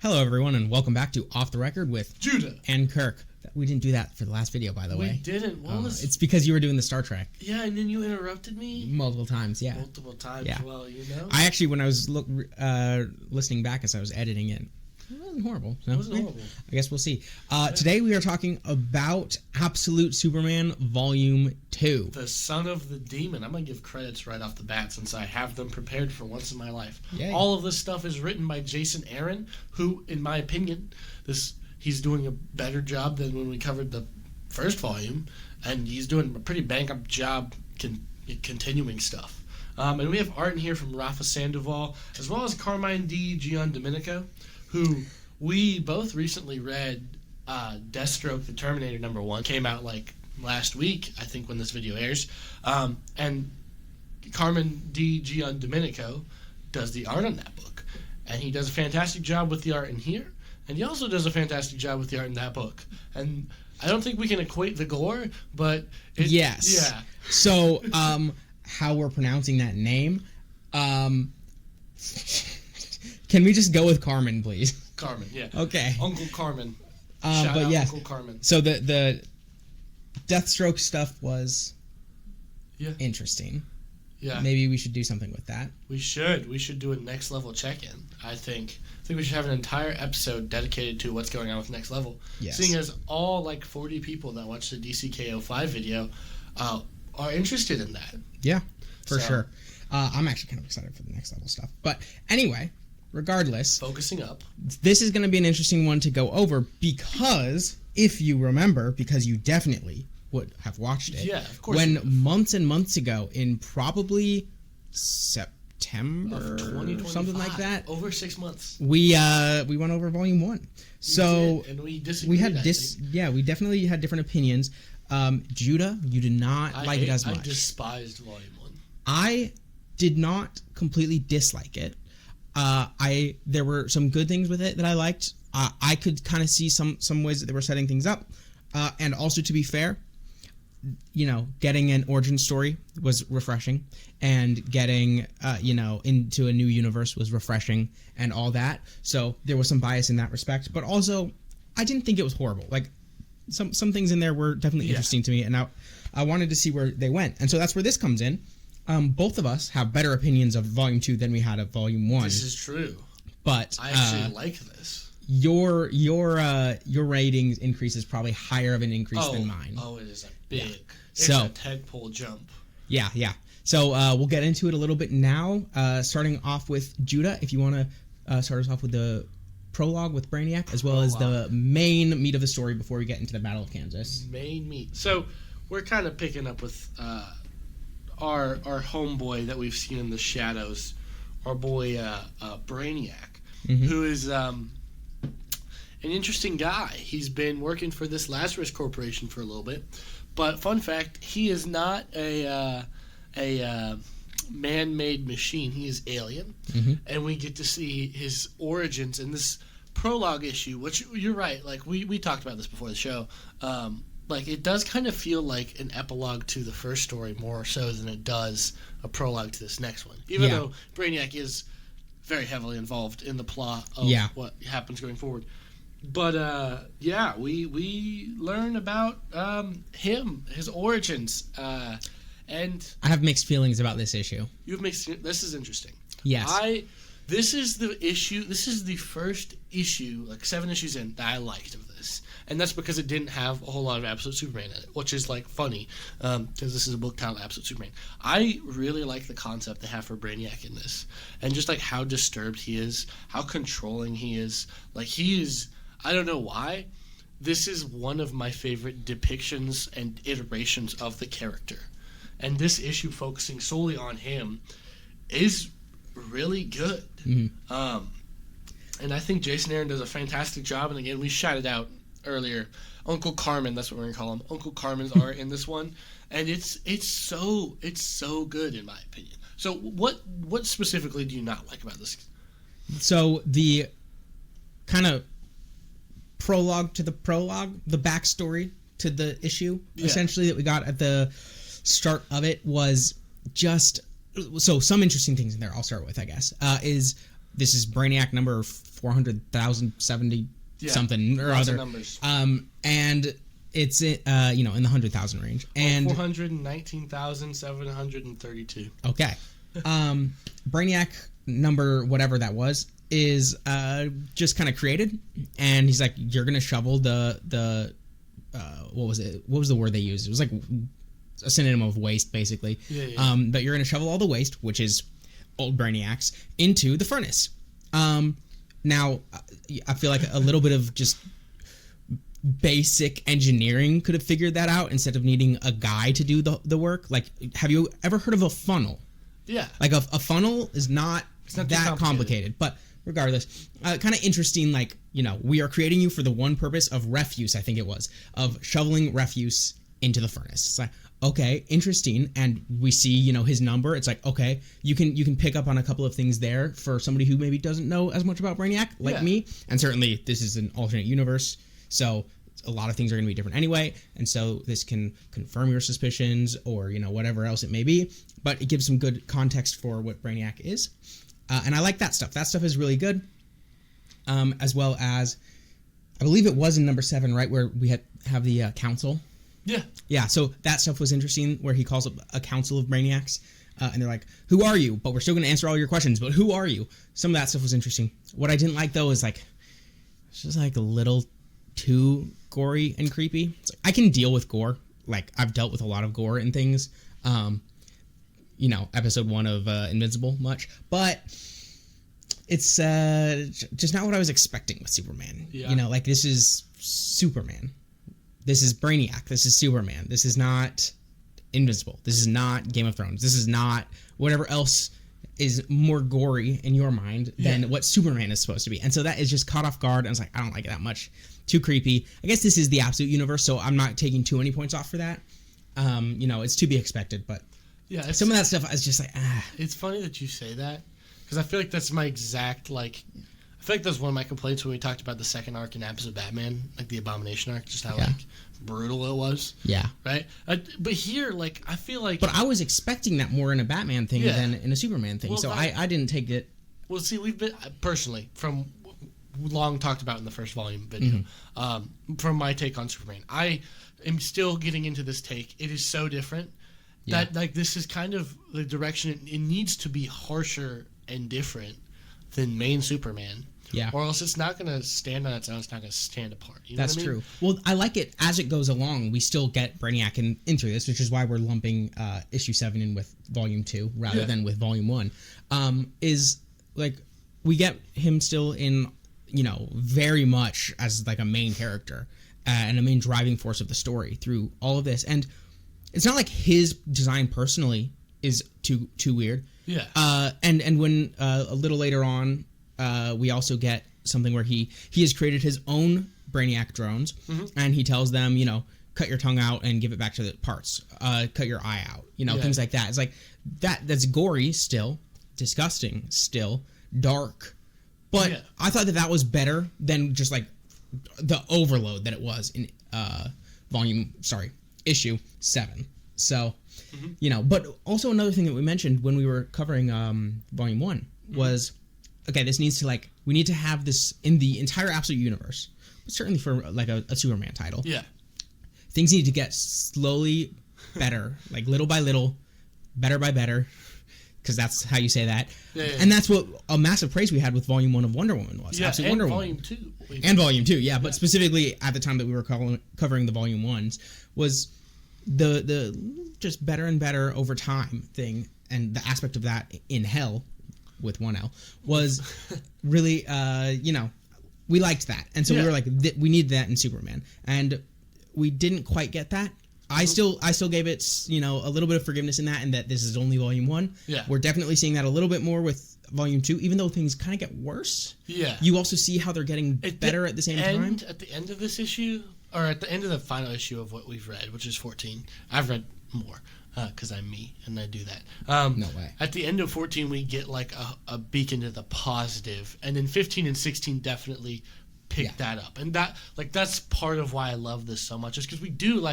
Hello, everyone, and welcome back to Off the Record with Judah and Kirk. We didn't do that for the last video, by the way. We didn't. What was... It's because you were doing the Star Trek. Yeah, and then you interrupted me? Multiple times, yeah. Multiple times, yeah. Well, you know? I actually, when I was listening back as I was editing it wasn't horrible. So, it wasn't horrible. I guess we'll see. Today we are talking about Absolute Superman Volume 2. The Son of the Demon. I'm going to give credits right off the bat since I have them prepared for once in my life. Yay. All of this stuff is written by Jason Aaron, who, in my opinion, he's doing a better job than when we covered the first volume, and he's doing a pretty bang-up job continuing stuff. And we have art in here from Rafa Sandoval, as well as Carmine D. Giandomenico, who we both recently read. Deathstroke the Terminator #1 came out like last week, I think, when this video airs. And Carmine D. Giandomenico does the art on that book, and he does a fantastic job with the art in here, and he also does a fantastic job with the art in that book. And I don't think we can equate the Gore, but yes. Yeah. So, how we're pronouncing that name? Can we just go with Carmen, please? Carmen, yeah. Okay. Uncle Carmen. Shout out Uncle Carmen. So the Deathstroke stuff was interesting. Yeah. Maybe we should do something with that. We should. We should do a next level check-in, I think. I think we should have an entire episode dedicated to what's going on with Next Level. Yes. Seeing as all 40 people that watched the DCKO5 video are interested in that. Yeah, for sure. I'm actually kind of excited for the Next Level stuff. But anyway, regardless, focusing up, this is going to be an interesting one to go over because, if you remember, because you definitely would have watched it. Yeah, of course. When months and months ago, in probably September of 2025, something like that, over 6 months, we went over Volume 1. So and we disagreed. We definitely had different opinions. Judah, you did not like it as much. I despised Volume 1. I did not completely dislike it. There were some good things with it that I liked. I could kind of see some ways that they were setting things up, and also, to be fair, getting an origin story was refreshing, and getting into a new universe was refreshing, and all that. So there was some bias in that respect, but also I didn't think it was horrible. Like some things in there were definitely interesting to me, and I wanted to see where they went, and so that's where this comes in. Both of us have better opinions of Volume 2 than we had of Volume 1. This is true. But I actually like this. Your ratings increase is probably higher of an increase than mine. Oh, it is a big. It's a tadpole jump. Yeah. So we'll get into it a little bit now. Starting off with Judah, if you want to start us off with the prologue with Brainiac, as well as the main meat of the story before we get into the Battle of Kansas. Main meat. So we're kind of picking up with our homeboy that we've seen in the shadows, our boy Brainiac, who is an interesting guy. He's been working for this Lazarus Corporation for a little bit, but fun fact, he is not a man-made machine. He is alien, and we get to see his origins in this prologue issue, which you're right, we talked about this before the show. It does kind of feel like an epilogue to the first story more so than it does a prologue to this next one. Even though Brainiac is very heavily involved in the plot of what happens going forward. But, we learn about him, his origins. And I have mixed feelings about this issue. This is interesting. Yes. This is the first issue, 7 issues in, that I liked of this. And that's because it didn't have a whole lot of Absolute Superman in it, which is, funny, because this is a book titled Absolute Superman. I really like the concept they have for Brainiac in this. And just, how disturbed he is, how controlling he is. I don't know why, this is one of my favorite depictions and iterations of the character. And this issue focusing solely on him is really good. And I think Jason Aaron does a fantastic job. And again, we shouted out earlier Uncle Carmen, that's what we're gonna call him, Uncle Carmen's art in this one, and it's so good in my opinion. So what specifically do you not like about this? So the kind of prologue to the prologue, the backstory to the issue essentially that we got at the start of it was just so some interesting things in there. I'll start with, I guess, is this is Brainiac number 400,070 something or lots other. Of numbers. And it's in the 100,000 range. And 419,732. Okay. Brainiac number whatever that was is just kind of created, and he's like, you're gonna shovel the what was it? What was the word they used? It was like a synonym of waste, basically. Yeah. But you're gonna shovel all the waste, which is old Brainiacs, into the furnace. Now, I feel like a little bit of just basic engineering could have figured that out instead of needing a guy to do the work. Like, have you ever heard of a funnel? Yeah. Like a funnel is not that complicated, but regardless, kind of interesting. Like, we are creating you for the one purpose of refuse. I think it was of shoveling refuse into the furnace. It's like, okay, interesting. And we see, his number. It's like, okay, you can pick up on a couple of things there for somebody who maybe doesn't know as much about Brainiac like me. And certainly this is an alternate universe, so a lot of things are going to be different anyway. And so this can confirm your suspicions or, whatever else it may be. But it gives some good context for what Brainiac is. And I like that stuff. That stuff is really good. As well as, I believe it was in number 7, right, where we have the council. Yeah. Yeah, so that stuff was interesting, where he calls up a council of Brainiacs. And they're like, who are you? But we're still going to answer all your questions. But who are you? Some of that stuff was interesting. What I didn't like, though, is it's just a little too gory and creepy. It's I can deal with gore. I've dealt with a lot of gore and things. Episode 1 of Invincible much. But it's just not what I was expecting with Superman. Yeah. This is Superman. This is Brainiac. This is Superman. This is not Invincible. This is not Game of Thrones. This is not whatever else is more gory in your mind than what Superman is supposed to be. And so that is just caught off guard. And it's I don't like it that much. Too creepy. I guess this is the absolute universe, so I'm not taking too many points off for that. It's to be expected, but some of that stuff is just It's funny that you say that, because I feel like that's my exact, I feel like that's one of my complaints when we talked about the second arc in episode Batman, the Abomination arc, just how, brutal it was. Yeah. Right? But here, I feel like... But I was expecting that more in a Batman thing than in a Superman thing, so I didn't take it... Well, see, we've been, personally, from long talked about in the first volume video, from my take on Superman, I am still getting into this take. It is so different that, this is kind of the direction it needs to be harsher and different than main Superman. Yeah. Or else it's not going to stand on its own. It's not going to stand apart. You know That's what I mean? true. Well, I like it as it goes along. We still get Brainiac in through this, which is why we're lumping issue 7 in with volume 2 rather than with volume 1. We get him still in, very much as a main character and a main driving force of the story through all of this. And it's not like his design personally is too weird. Yeah. And when a little later on, we also get something where he has created his own Brainiac drones, and he tells them, cut your tongue out and give it back to the parts. Cut your eye out. Things like that. It's that's gory still, disgusting still, dark. But I thought that was better than just the overload that it was in issue 7. So, but also another thing that we mentioned when we were covering volume 1 was, okay, this needs to we need to have this in the entire absolute universe, but certainly for a Superman title. Yeah. Things need to get slowly better, little by little, better by better, because that's how you say that. Yeah. And that's what a massive praise we had with volume 1 of Wonder Woman was. Yeah, Absolute and Wonder volume Woman. 2. And volume 2, yeah, but specifically at the time that we were covering the volume 1s was the just better and better over time thing, and the aspect of that in Hell with 1L was really, we liked that. And so we were we need that in Superman. And we didn't quite get that. I still gave it, a little bit of forgiveness in that, and that this is only volume 1. Yeah. We're definitely seeing that a little bit more with volume 2, even though things kind of get worse. Yeah. You also see how they're getting better at the same time. At the end of this issue, or at the end of the final issue of what we've read, which is 14, I've read more because I'm me and I do that. No way. At the end of 14, we get a beacon to the positive, and then 15 and 16 definitely pick that up, and that's part of why I love this so much, is because we do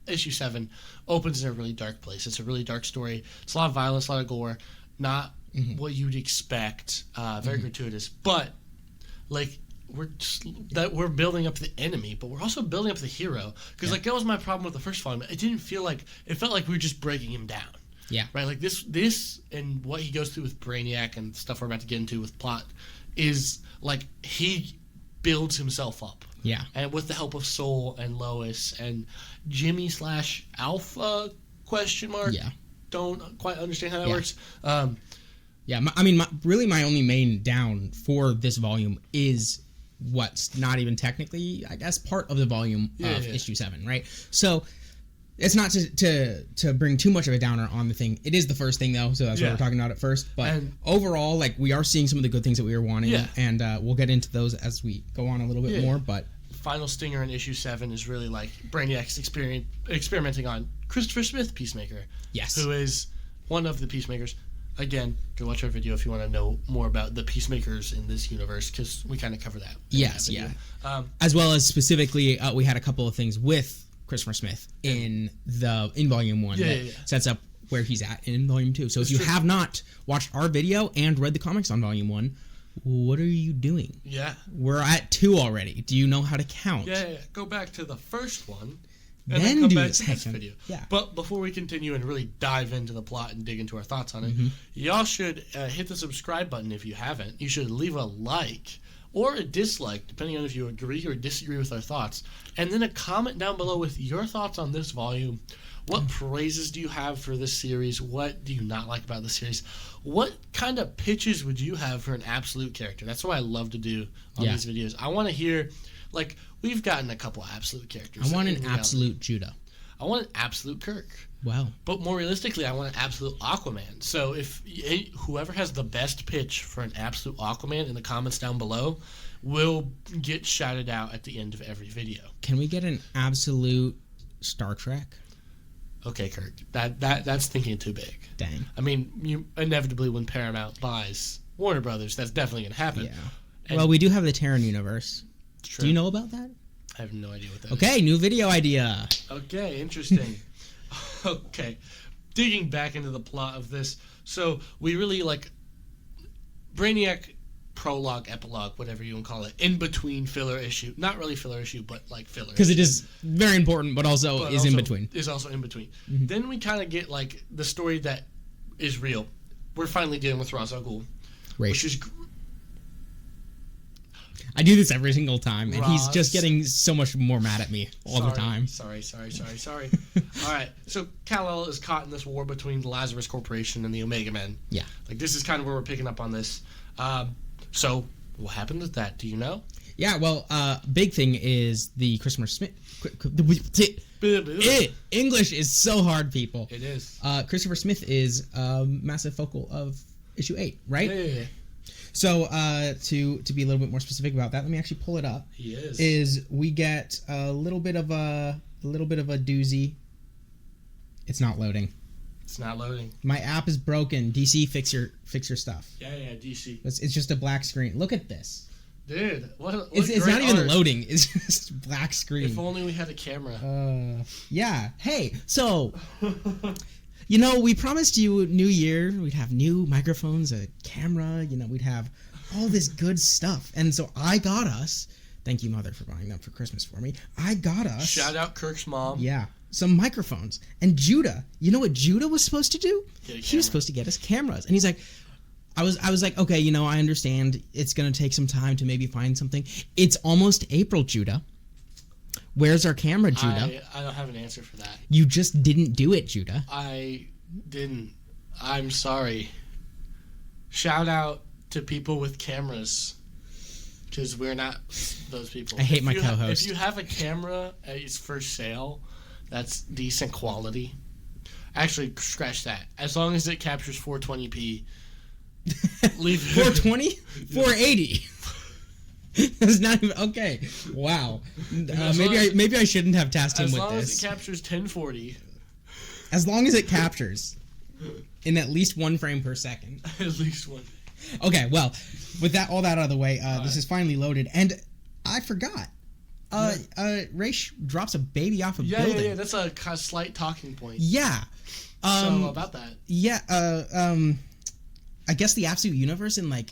issue 7 opens in a really dark place. It's a really dark story. It's a lot of violence, a lot of gore. Not what you'd expect. Very gratuitous, but like we're building up the enemy, but we're also building up the hero. Because like that was my problem with the first volume. It didn't feel like it felt like we were just breaking him down. Yeah. Right. Like this and what he goes through with Brainiac and stuff we're about to get into with plot is like he builds himself up. Yeah. And with the help of Soul and Lois and Jimmy / Alpha ? Yeah. Don't quite understand how that works. Yeah. Really my only main down for this volume is what's not even technically, I guess, part of the volume of issue 7, right? So it's not to bring too much of a downer on the thing. It is the first thing, though, so that's what we're talking about at first. But overall, like, we are seeing some of the good things that we were wanting, and we'll get into those as we go on a little bit more. But final stinger in issue 7 is really like Brainiac's experimenting on Christopher Smith, Peacemaker. Yes. Who is one of the Peacemakers. Again, go watch our video if you want to know more about the Peacemakers in this universe, because we kind of cover that. Yes, as well as specifically, we had a couple of things with Christopher Smith in volume 1 that sets up where he's at in volume 2. So if you have not watched our video and read the comics on volume 1, what are you doing? Yeah. We're at 2 already. Do you know how to count? Yeah. Go back to the first one. And then come do back the to this second. video. Yeah. But before we continue and really dive into the plot and dig into our thoughts on it, y'all should hit the subscribe button if you haven't. You should leave a like or a dislike, depending on if you agree or disagree with our thoughts. And then a comment down below with your thoughts on this volume. What praises do you have for this series? What do you not like about the series? What kind of pitches would you have for an absolute character? That's what I love to do on these videos. I want to hear, like, we've gotten a couple absolute characters. I want an absolute Judah. I want an absolute Kirk. Wow. But more realistically, I want an absolute Aquaman. So if whoever has the best pitch for an absolute Aquaman in the comments down below will get shouted out at the end of every video. Can we get an absolute Star Trek? Okay, Kirk. That's thinking too big. Dang. I mean, you inevitably when Paramount buys Warner Brothers, that's definitely going to happen. Yeah. Well, we do have the Terran universe. True. Do you know about that? I have no idea what that is. Okay, new video idea. Okay, interesting. Okay. Digging back into the plot of this. So, we really like Brainiac prologue, epilogue, whatever you want to call it, in between filler issue. Not really filler issue, but like filler. Because it is very important, but also in between. Is also in between. Then we kind of get like the story that is real. We're finally dealing with Ra's al Ghul, which is. I do this every single time, and he's just getting so much more mad at me all the time. Sorry. All right, so Kal-El is caught in this war between the Lazarus Corporation and the Omega Men. Yeah. Like, this is kind of where we're picking up on this. So, what happened with that? Do you know? Yeah, well, big thing is the Christopher Smith... English is so hard, people. It is. Christopher Smith is massive focal of issue 8, right? Yeah. So, to be a little bit more specific about that, let me actually pull it up. He is. Is we get a little bit of a doozy. It's not loading. It's not loading. My app is broken. DC, fix your stuff. Yeah, DC. It's just a black screen. Look at this. Dude, what it's not even loading. It's just black screen. If only we had a camera. Yeah. Hey, so... You know, we promised you New Year, we'd have new microphones, a camera, we'd have all this good stuff. And so I got us, thank you, Mother, for buying them for Christmas for me. I got us... Shout out Kirk's mom. Yeah, some microphones. And Judah, you know what Judah was supposed to do? He was supposed to get us cameras. And he's like... I was like, okay, I understand it's going to take some time to maybe find something. It's almost April, Judah. Where's our camera, Judah? I don't have an answer for that. You just didn't do it, Judah. I didn't. I'm sorry. Shout out to people with cameras, because we're not those people. I hate my co-host. If you have a camera at its first sale, that's decent quality. Actually, scratch that. As long as it captures 420p, leave 420? 480. That's not even okay. Wow. Maybe I shouldn't have tasked him with this. As long as it captures 1040. As long as it captures in at least 1 frame per second. At least one. Okay, well, with all that out of the way, this is finally loaded, and I forgot. Raish drops a baby off a building. Yeah. That's a slight talking point. Yeah. So about that. Yeah. I guess the absolute universe in like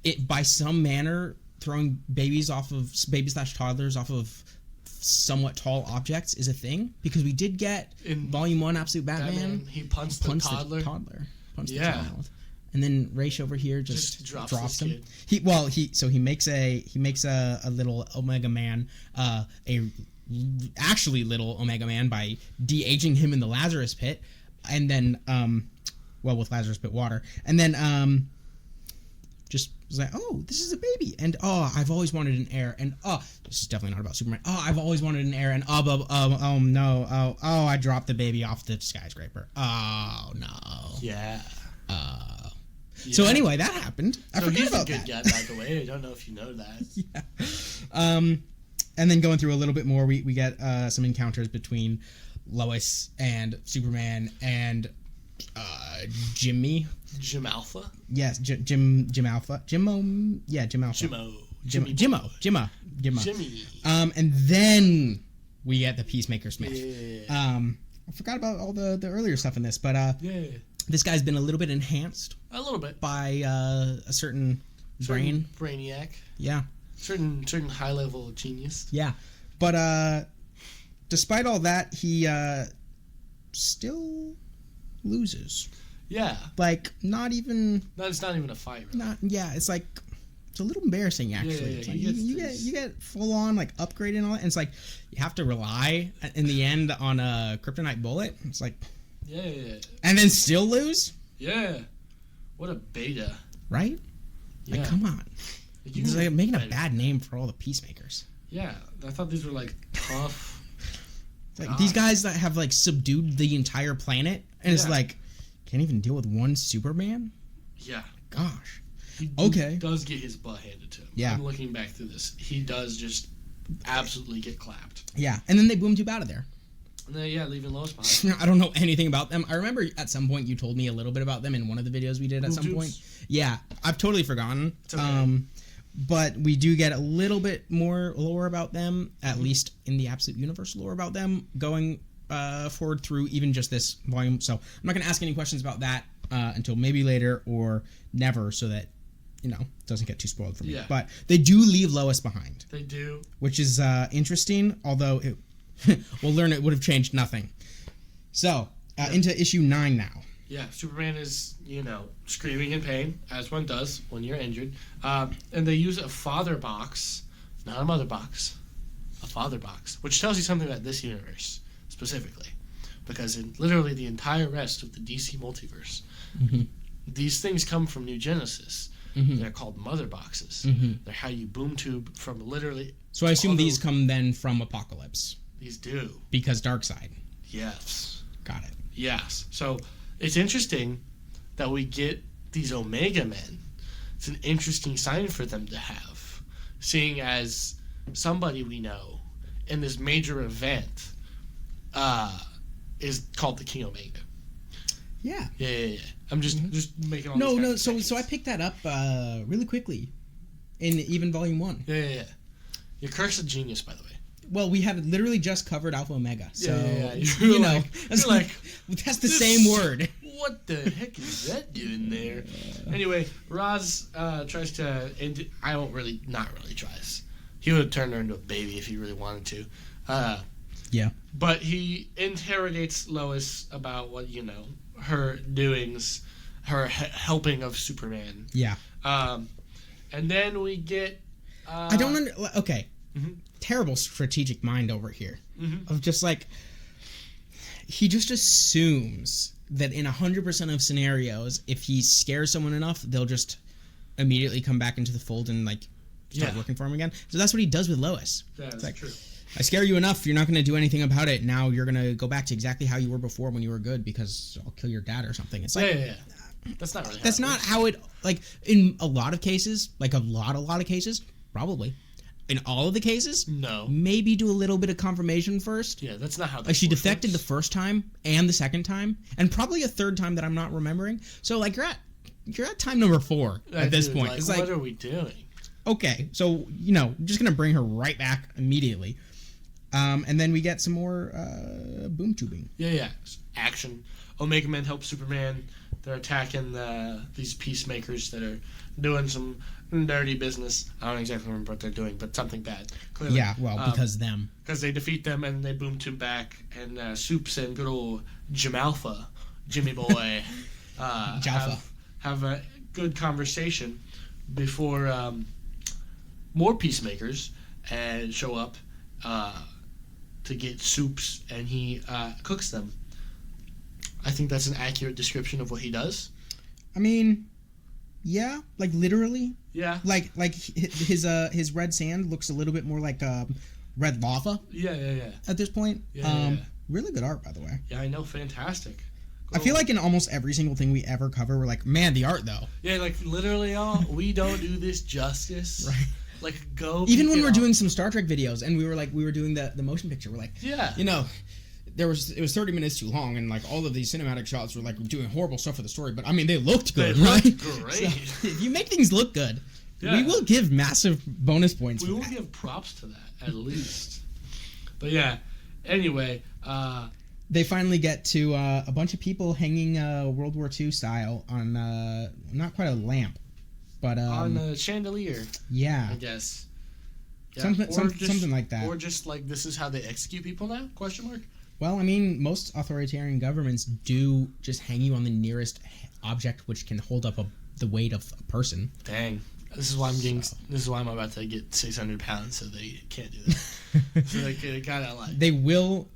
it by some manner throwing babies / toddlers off of somewhat tall objects is a thing, because we did get in Volume 1 Absolute Batman he punched the toddler. The child. And then Raish over here just drops him. Kid. He makes a little Omega Man, actually little Omega Man, by de-aging him in the Lazarus Pit, and then with Lazarus Pit water, and then just was like, oh, this is a baby, and I've always wanted an heir, and this is definitely not about Superman. I've always wanted an heir, and no, I dropped the baby off the skyscraper. Oh no. Yeah. Yeah. So anyway, that happened. I forgot about that. He's a good guy, by the way. I don't know if you know that. Yeah. And then going through a little bit more, we get some encounters between Lois and Superman and Jimmy. Jim Alpha? Yes, Jim Alpha. Jimmo. Yeah, Jim Alpha. Jimmo. Jimmy. And then we get the Peacemaker Smith. Yeah. I forgot about all the earlier stuff in this, but yeah. This guy's been a little bit enhanced. A little bit. By a certain brain. Brainiac. Yeah. Certain high level genius. Yeah. But despite all that, he still loses. Yeah. Like, not even... No, it's not even a fight, really. It's like... It's a little embarrassing, actually. Yeah, like you get full on like upgrade and all that, and it's like you have to rely in the end on a kryptonite bullet. It's like yeah. And then still lose? Yeah. What a beta. Right? Yeah. Like, come on. It's like making a bad name for all the Peacemakers. Yeah. I thought these were like tough. Like these guys that have like subdued the entire planet, and it's like can't even deal with one Superman? Yeah. Gosh. He does get his butt handed to him. Yeah. I'm looking back through this. He does just absolutely get clapped. Yeah. And then they boom tube out of there. And then, leaving Lois behind. I don't know anything about them. I remember at some point you told me a little bit about them in one of the videos we did at some point. Yeah. I've totally forgotten. It's okay. But we do get a little bit more lore about them, at least in the Absolute Universe lore about them, going forward through even just this volume. So I'm not going to ask any questions about that until maybe later or never, so that it doesn't get too spoiled for me. Yeah. But they do leave Lois behind. They do. Which is interesting, although we'll learn it would have changed nothing. So, into issue 9 now. Yeah, Superman is, screaming in pain, as one does when you're injured. And they use a father box, not a mother box, a father box, which tells you something about this universe, specifically. Because in literally the entire rest of the DC multiverse, these things come from New Genesis. They're called mother boxes. They're how you boom tube from literally... So I assume these come then from Apocalypse. These do. Because Darkseid. Yes. Got it. Yes. So it's interesting that we get these Omega Men. It's an interesting sign for them to have, seeing as somebody we know in this major event is called the King Omega. Yeah. Yeah. I'm just making all No. So I picked that up really quickly in even Volume 1. Yeah. Your Kirk's a genius, by the way. Well, we have literally just covered Alpha Omega, so You're like, that's the same word. What the heck is that doing there? Anyway, Roz tries to, and I won't really, not really tries. He would have turned her into a baby if he really wanted to. Yeah. But he interrogates Lois about what, her doings, her helping of Superman. Yeah. And then we get... I don't okay. Terrible strategic mind over here. Of just like... He just assumes that in 100% of scenarios, if he scares someone enough, they'll just immediately come back into the fold and start working for him again. So that's what he does with Lois. Yeah, that's true. I scare you enough, you're not going to do anything about it. Now you're going to go back to exactly how you were before when you were good because I'll kill your dad or something. It's like... Yeah. That's not really how That's not how it... Like, in a lot of cases, like a lot of cases, probably. In all of the cases, no. Maybe do a little bit of confirmation first. Yeah, that's not how... Like, she defected the first time and the second time, and probably a third time that I'm not remembering. So, like, you're at time number 4 at this point. It's what are we doing? Okay, so, just going to bring her right back immediately. And then we get some more boom tubing. Yeah. Action. Omega Men help Superman They're attacking these peacemakers that are doing some dirty business. I don't exactly remember what they're doing, but something bad. Clearly. Yeah, well, because them. Because they defeat them and they boom to back, and Soups and good old Jimmy boy, have a good conversation before more peacemakers show up to get Soups, and he cooks them. I think that's an accurate description of what he does. I mean, yeah, like literally. Yeah. Like his red sand looks a little bit more like red lava. Yeah. At this point. Yeah. Really good art, by the way. Yeah, I know, fantastic. I feel like in almost every single thing we ever cover, we're like, man, the art though. Yeah, like literally, y'all, we don't do this justice. Right. Like, go. Even when we're doing some Star Trek videos, and we were doing the motion picture, we're like, yeah, you know. It was 30 minutes too long, and like all of these cinematic shots were like doing horrible stuff for the story. But I mean, they looked good, right? Great. So, if you make things look good, yeah. we will give massive bonus points. We will give props to that at least. But yeah, anyway, they finally get to a bunch of people hanging World War II style on not quite a lamp, but on a chandelier. Yeah, I guess. Yeah. Something like that. Or just like, this is how they execute people now? Question mark. Well, I mean, most authoritarian governments do just hang you on the nearest object which can hold up the weight of a person. Dang. This is why I'm about to get 600 pounds, so they can't do that. So they gotta like. They will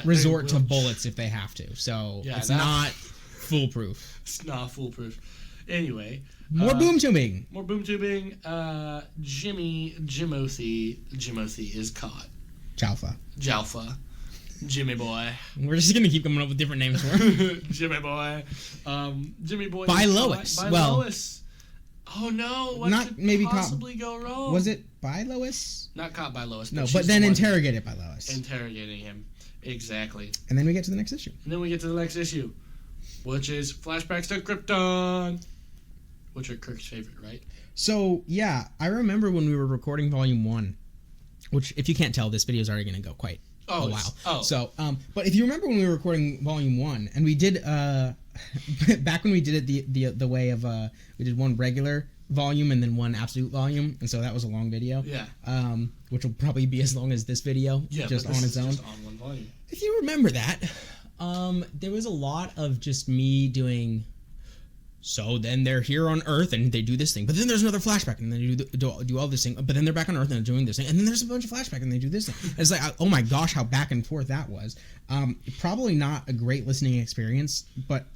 resort to bullets if they have to. So yeah, it's not foolproof. It's not foolproof. Anyway. More boom tubing. More boom tubing. Jimothy is caught. Jalfa. Jimmy boy. We're just gonna keep coming up with different names for him. Jimmy boy. Jimmy boy. By Lois. Lois. Oh no! What not could maybe possibly go wrong? Was it by Lois? Not caught by Lois. No, but then interrogated by Lois. Interrogating him. Exactly. And then we get to the next issue. Which is Flashbacks to Krypton. Which are Kirk's favorite, right? So yeah, I remember when we were recording Volume 1, which if you can't tell, this video is already going to go quite a while. Oh. So, but if you remember when we were recording Volume 1, and we did back when we did it the way of we did one regular volume and then one absolute volume, and so that was a long video. Yeah. Which will probably be as long as this video, just on its own. Just on one volume. If you remember that, there was a lot of just me doing. So then they're here on Earth and they do this thing, but then there's another flashback and then they do all this thing, but then they're back on Earth and they're doing this thing, and then there's a bunch of flashback and they do this thing. It's like, oh my gosh, how back and forth that was. Probably not a great listening experience, but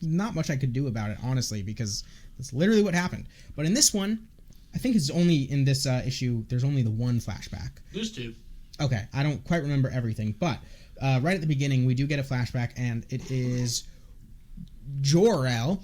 not much I could do about it, honestly, because that's literally what happened. But in this one, I think it's only in this issue, there's only the one flashback. There's two. Okay, I don't quite remember everything, but right at the beginning, we do get a flashback, and it is Jor-El,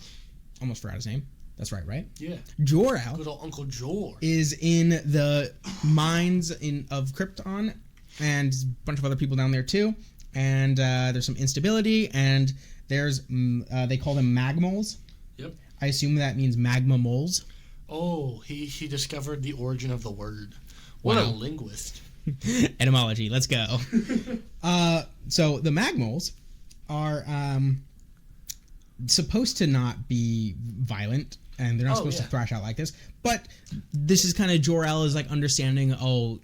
almost forgot his name. That's right? Yeah. Jor-El. Good old Uncle Jor. Is in the mines of Krypton, and a bunch of other people down there too. And there's some instability, and there's they call them Magmoles. Yep. I assume that means magma moles. Oh, he discovered the origin of the word. What a linguist. Etymology. Let's go. So the Magmoles are supposed to not be violent, and they're not supposed to thrash out like this, but this is kind of Jor-El is like understanding,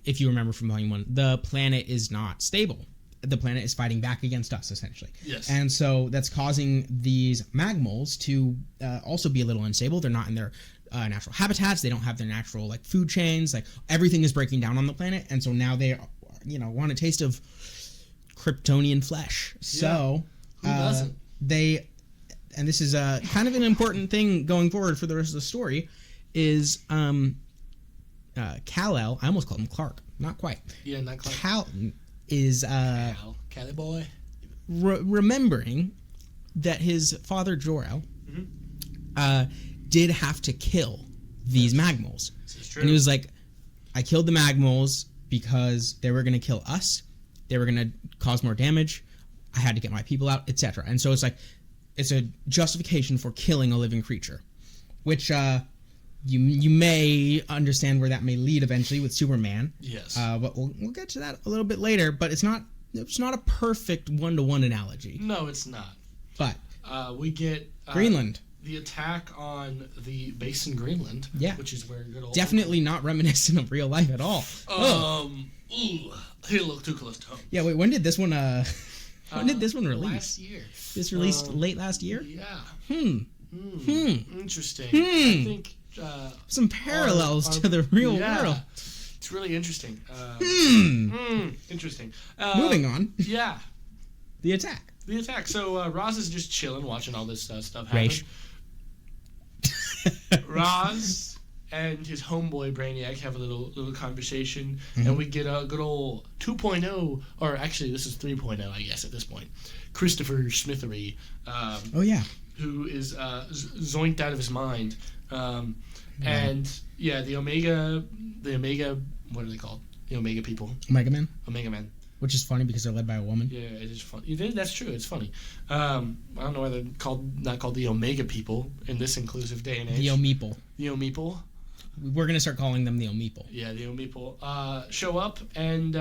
if you remember from Volume 1, the planet is not stable. The planet is fighting back against us, essentially. Yes. And so that's causing these Magmoles to also be a little unstable. They're not in their natural habitats. They don't have their natural like food chains. Like everything is breaking down on the planet, and so now they want a taste of Kryptonian flesh. So who doesn't? And this is kind of an important thing going forward for the rest of the story, is Kal-El, I almost called him Clark, not quite. Yeah, not Clark. Kal is Cali boy. Remembering that his father Jor-El did have to kill these Magmoles. This is true. And he was like, I killed the Magmoles because they were going to kill us. They were going to cause more damage. I had to get my people out, etc. And so it's like, it's a justification for killing a living creature, which you may understand where that may lead eventually with Superman. Yes. But we'll get to that a little bit later. But it's not a perfect one-to-one analogy. No, it's not. But We get Greenland. The attack on the base in Greenland. Yeah. Which is where good old... Definitely not reminiscent of real life at all. He looked too close to home. Yeah, wait, when did this one when did this one release? Last year. This released late last year? Yeah. Interesting. I think some parallels to the real world. It's really interesting. Interesting. Moving on. Yeah. The attack. So Roz is just chilling, watching all this stuff happen. Raish. Roz and his homeboy Brainiac have a little conversation, and we get a good old 2.0, or actually this is 3.0, I guess at this point. Christopher Smithery. Who is zoinked out of his mind. And yeah, the Omega, what are they called? The Omega people. Omega Men. Which is funny because they're led by a woman. Yeah, it is funny. That's true. It's funny. I don't know why they're not called the Omega people in this inclusive day and age. The Omeeple. We're going to start calling them the Omeeple. Yeah, the Omeeple show up, and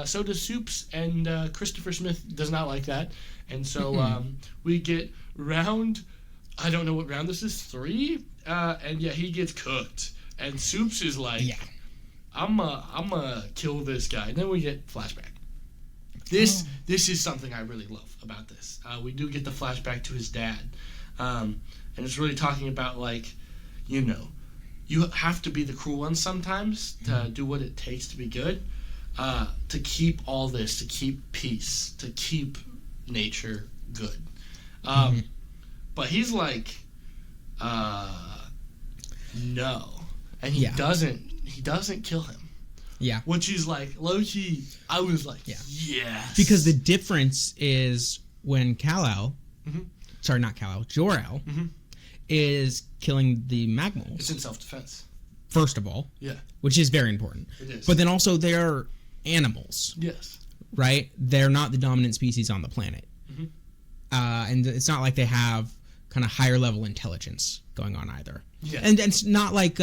so does Soups, and Christopher Smith does not like that. And so we get round, I don't know what round this is, 3? And yeah, he gets cooked. And Soups is like, I'm gonna kill this guy. And then we get flashback. This is something I really love about this. We do get the flashback to his dad. And it's really talking about, like, you have to be the cruel one sometimes to do what it takes to be good, to keep all this, to keep peace, to keep nature good. But he's like, no. And he doesn't kill him. Yeah. Which is like, low-key, I was like, yes. Because the difference is when Kal-El, sorry, not Kal-El, Jor-El, is killing the Magmoles. It's in self-defense. First of all. Yeah. Which is very important. It is. But then also they're animals. Yes. Right? They're not the dominant species on the planet. And it's not like they have kind of higher level intelligence going on either. Yeah. And it's not like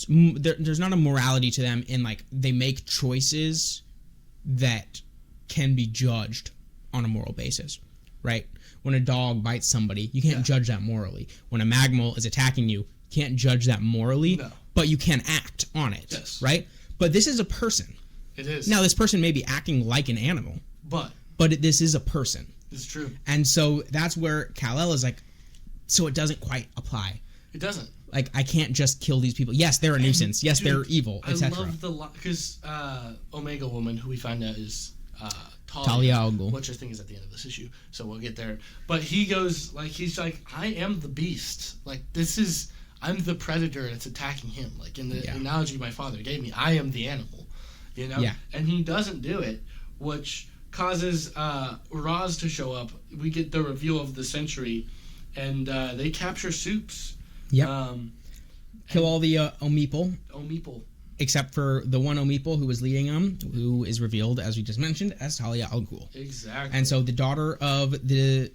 there's not a morality to them in like they make choices that can be judged on a moral basis, right? When a dog bites somebody, you can't judge that morally. When a Magmole is attacking you, you can't judge that morally, but you can act on it, right? But this is a person. It is. Now, this person may be acting like an animal, but this is a person. It's true. And so that's where Kal-El is like, so it doesn't quite apply. It doesn't. Like, I can't just kill these people. Yes, they're a nuisance. Yes, they're evil, etc. I love because Omega Woman, who we find out is Talia al Ghul, which I think is at the end of this issue, so we'll get there. But he's like, I am the beast. Like, I'm the predator, and it's attacking him. Like, in the analogy my father gave me, I am the animal, Yeah. And he doesn't do it, which causes Roz to show up. We get the reveal of the century, and they capture Soups. Yep. Kill all the Omeeple. Except for the one Omeeple who was leading them, who is revealed, as we just mentioned, as Talia al Ghul. Exactly. And so the daughter of the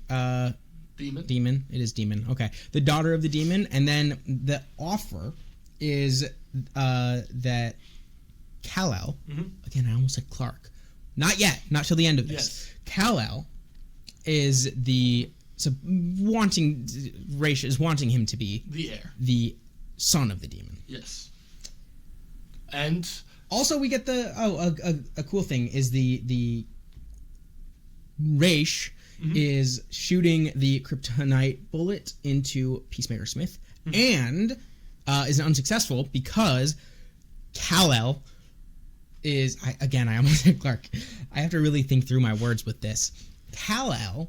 demon. It is demon. Okay. The daughter of the demon, and then the offer is that Kal-El. Again, I almost said Clark. Not yet. Not till the end of this. Yes. Kal-El is wanting him to be the heir, the son of the demon. Yes. And also we get a cool thing is the Raish is shooting the kryptonite bullet into Peacemaker Smith and is unsuccessful because Kal-El is I almost said Clark. I have to really think through my words with this. Kal-El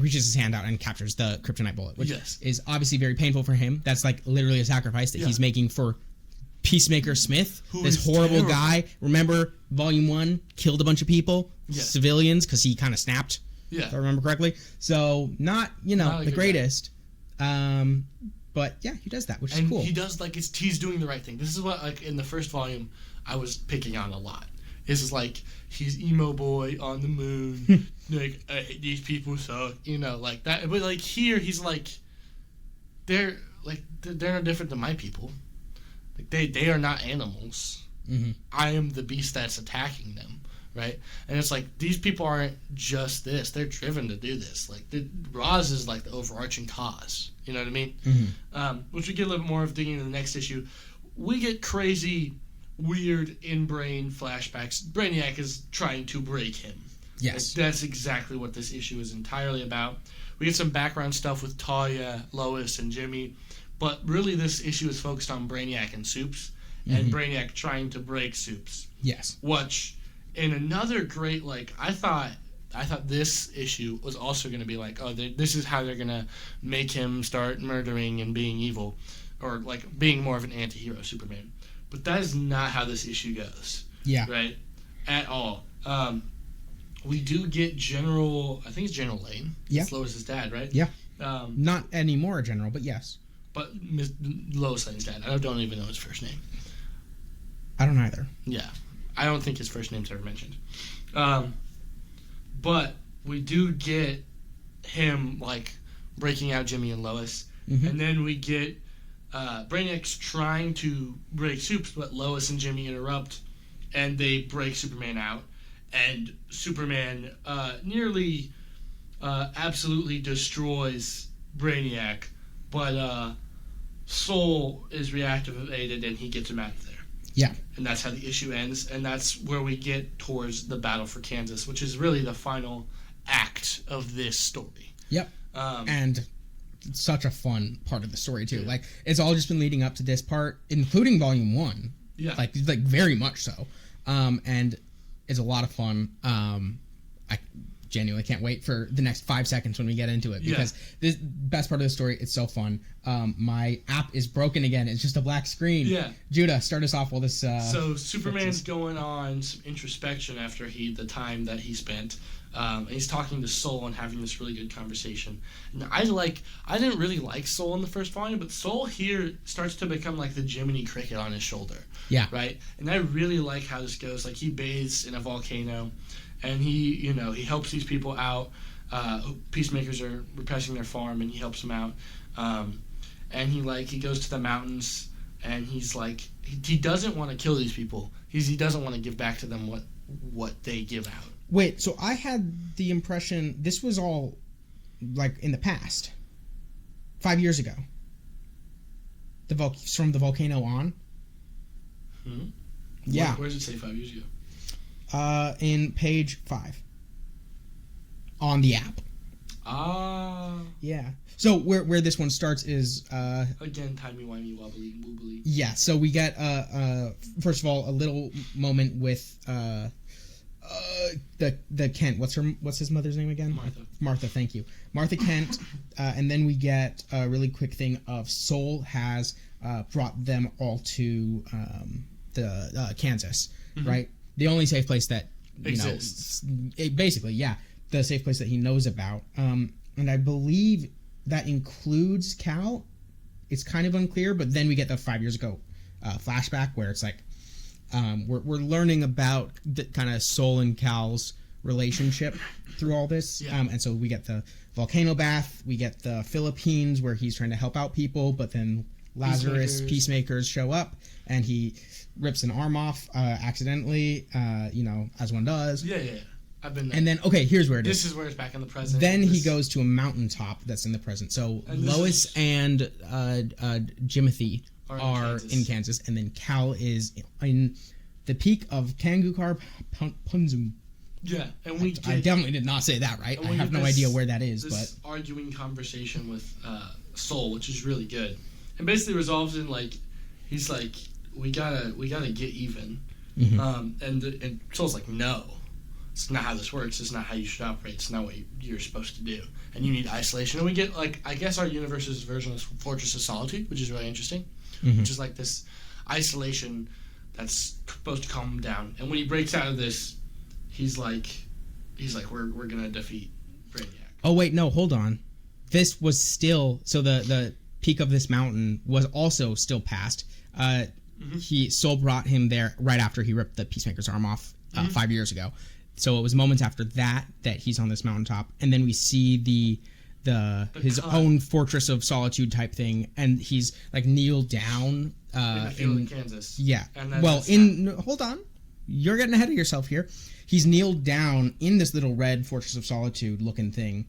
reaches his hand out and captures the kryptonite bullet, which is obviously very painful for him. That's like literally a sacrifice that he's making for Peacemaker Smith, this horrible guy. Remember, Volume 1 killed a bunch of people, civilians, because he kind of snapped, if I remember correctly. So, not the greatest. But yeah, he does that, which is cool. And he does, he's doing the right thing. This is what, in the first volume, I was picking on a lot. This is like, he's emo boy on the moon, like, I hate these people suck, like that. But here, he's like, they're no different than my people. Like they are not animals. I am the beast that's attacking them, right? And it's like, these people aren't just this. They're driven to do this. Like, Roz is like the overarching cause. You know what I mean? Mm-hmm. Which we get a little bit more of digging into the next issue. We get crazy, weird, in-brain flashbacks. Brainiac is trying to break him. Yes. Like, that's exactly what this issue is entirely about. We get some background stuff with Talia, Lois, and Jimmy. But really, this issue is focused on Brainiac and Soups. And Brainiac trying to break Soups. Yes. Which, in another great, like, I thought this issue was also going to be like, oh, this is how they're going to make him start murdering and being evil. Or, like, being more of an anti-hero Superman. But that is not how this issue goes. Yeah. Right? At all. We do get General, I think it's General Lane. Yeah. It's Lois's dad, right? Yeah. Not anymore, General, but yes. But Lois Lane's dad. I don't even know his first name. I don't either. Yeah. I don't think his first name's ever mentioned. But we do get him, like, breaking out Jimmy and Lois. And then we get Brainiac's trying to break Soups, but Lois and Jimmy interrupt, and they break Superman out. And Superman nearly absolutely destroys Brainiac, but Soul is reactivated and he gets him out of there. Yeah. And that's how the issue ends, and that's where we get towards the battle for Kansas, which is really the final act of this story. Yep. And such a fun part of the story, too. Yeah. Like, it's all just been leading up to this part, including Volume 1. Yeah. Like very much so. And it's a lot of fun. I genuinely can't wait for the next 5 seconds when we get into it, because this best part of the story, it's so fun. My app is broken again. It's just a black screen. Yeah. Judah, start us off while this so Superman's going on some introspection after the time that he spent. And he's talking to Soul and having this really good conversation. And I didn't really like Soul in the first volume, but Soul here starts to become like the Jiminy Cricket on his shoulder. Yeah. Right? And I really like how this goes. Like, he bathes in a volcano, and he helps these people out. Peacemakers are repressing their farm, and he helps them out. And he goes to the mountains, and he's like, he doesn't want to kill these people. He doesn't want to give back to them what they give out. Wait, so I had the impression this was all, like, in the past. 5 years ago. From the volcano on. Yeah. Where does it say 5 years ago? In page 5. On the app. Yeah. So where this one starts is again, timey-wimey, wobbly, woobly. Yeah, so we get first of all a little moment with the Kent. What's his mother's name again? Martha, thank you. Martha Kent. And then we get a really quick thing of Soul has brought them all to the Kansas, right? The only safe place that exists. Basically, yeah, the safe place that he knows about. And I believe that includes Cal. It's kind of unclear, but then we get the 5 years ago flashback where it's like we're learning about the kind of Soul and Cal's relationship through all this. Yeah. And so we get the volcano bath, we get the Philippines where he's trying to help out people, but then Lazarus Peacemakers show up and he rips an arm off accidentally, as one does. Yeah. I've been there. And then, okay, here's where it is. This is where it's back in the present. Then he goes to a mountaintop that's in the present. So Lois and Jimothy are in Kansas, and then Cal is in the peak of Kangukar Punzum. Yeah, and I definitely did not say that right. I have no idea where that is. This arguing conversation with Soul, which is really good, and basically resolves in like he's like we gotta get even, and Soul's like no. It's not how this works. It's not how you should operate. It's not what you're supposed to do. And you need isolation. And we get, like, I guess our universe's version of Fortress of Solitude, which is really interesting. Which is like this isolation that's supposed to calm him down. And when he breaks out of this, he's like, we're gonna defeat Brainiac. Oh wait, no, hold on. This was still the peak of this mountain was also still past. Soul brought him there right after he ripped the Peacemaker's arm off 5 years ago. So it was moments after that he's on this mountaintop, and then we see his own Fortress of Solitude type thing, and he's like kneeled down in the field in Kansas. Yeah. And hold on. you're getting ahead of yourself here. He's kneeled down in this little red Fortress of Solitude looking thing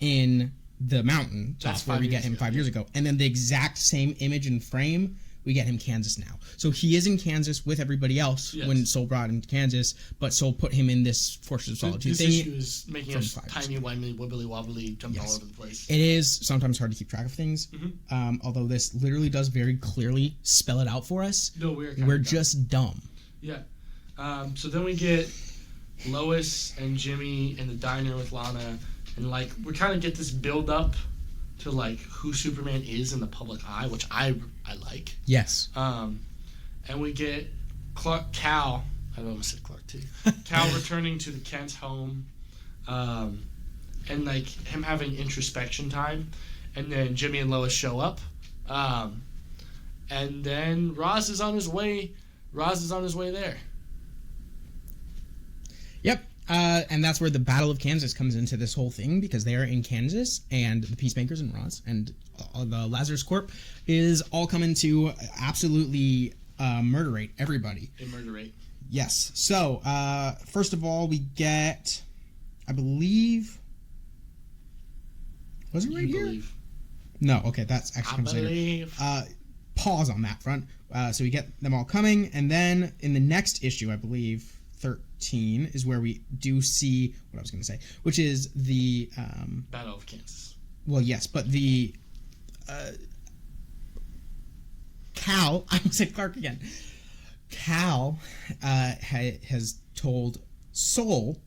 in the mountain. That's where we get him 5 years ago. And then the exact same image and frame, we get him Kansas now. So he is in Kansas with everybody else when Soul brought him to Kansas, but Soul put him in this Fortress of Solitude this thing. This issue is making us timey-wimey, wibbly-wobbly, jumping all over the place. It is sometimes hard to keep track of things, although this literally does very clearly spell it out for us. No, we're just dumb. Yeah. So then we get Lois and Jimmy in the diner with Lana, and like we kind of get this build up to like who Superman is in the public eye, which I like. Yes. And we get Cal. I almost said Clark too. Cal returning to the Kent's home, and like him having introspection time, and then Jimmy and Lois show up, and then Roz is on his way. There. Yep. And that's where the Battle of Kansas comes into this whole thing, because they are in Kansas, and the Peacemakers and Roz and the Lazarus Corp is all coming to absolutely murderate everybody. Murderate. Yes. So, first of all, we get, I believe, was it right here? Believe. No. Okay, that's actually comes later. Pause on that front. So we get them all coming, and then in the next issue, I believe 13 is where we do see what I was going to say, which is the Battle of Kansas. Well, yes, but the Cal. I said Clark again. Cal has told Soul.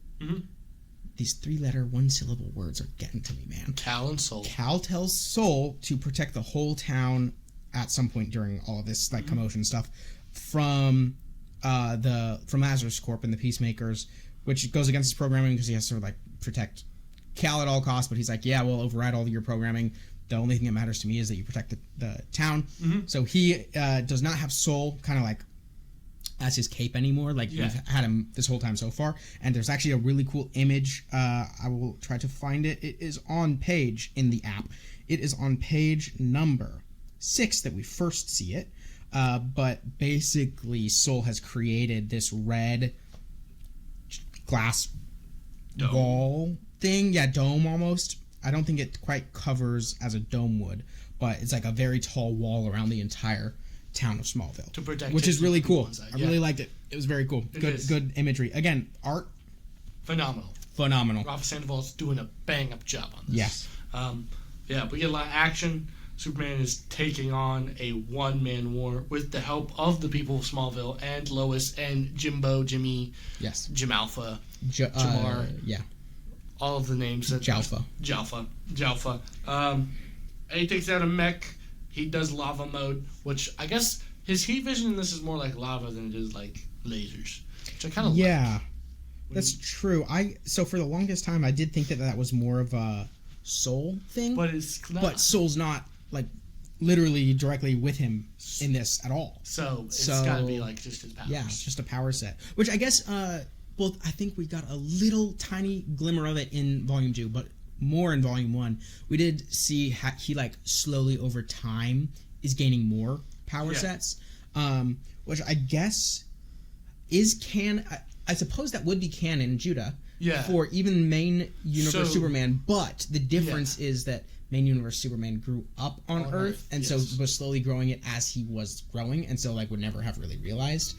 These 3-letter, 1-syllable words are getting to me, man. Cal and Soul. Cal tells Soul to protect the whole town at some point during all of this like commotion stuff from Lazarus Corp and the Peacemakers, which goes against his programming because he has to like protect Cal at all costs. But he's like, yeah, we'll override all of your programming. The only thing that matters to me is that you protect the town. So he does not have Soul kind of like as his cape anymore, like we've had him this whole time so far. And there's actually a really cool image. I will try to find it. It is on page in the app. It is on page number 6 that we first see it. But basically Soul has created this red glass dome. Wall thing. Yeah, dome almost. I don't think it quite covers as a dome would, but it's like a very tall wall around the entire town of Smallville. To protect, which is really cool. I really liked it. It was very cool. Good imagery. Again, art. Phenomenal. Rafa Sandoval's doing a bang-up job on this. Yes. We get a lot of action. Superman is taking on a one-man war with the help of the people of Smallville and Lois and Jimmy, Jim Alpha, Jamar, all of the names. Jalfa. And he takes out a mech. He does lava mode, which I guess his heat vision in this is more like lava than it is like lasers, which I kind of like. That's true. So for the longest time, I did think that was more of a Soul thing, but it's not. But Soul's not like literally directly with him in this at all. So it's got to be like just his powers. Yeah, it's just a power set. Which I guess, I think we got a little tiny glimmer of it in Volume 2, but more in Volume 1. We did see he like slowly over time is gaining more power sets, which I guess is I suppose that would be canon, Judah, for even main universe Superman, but the difference is that main universe Superman grew up on Earth, and so was slowly growing it as he was growing, and so like would never have really realized.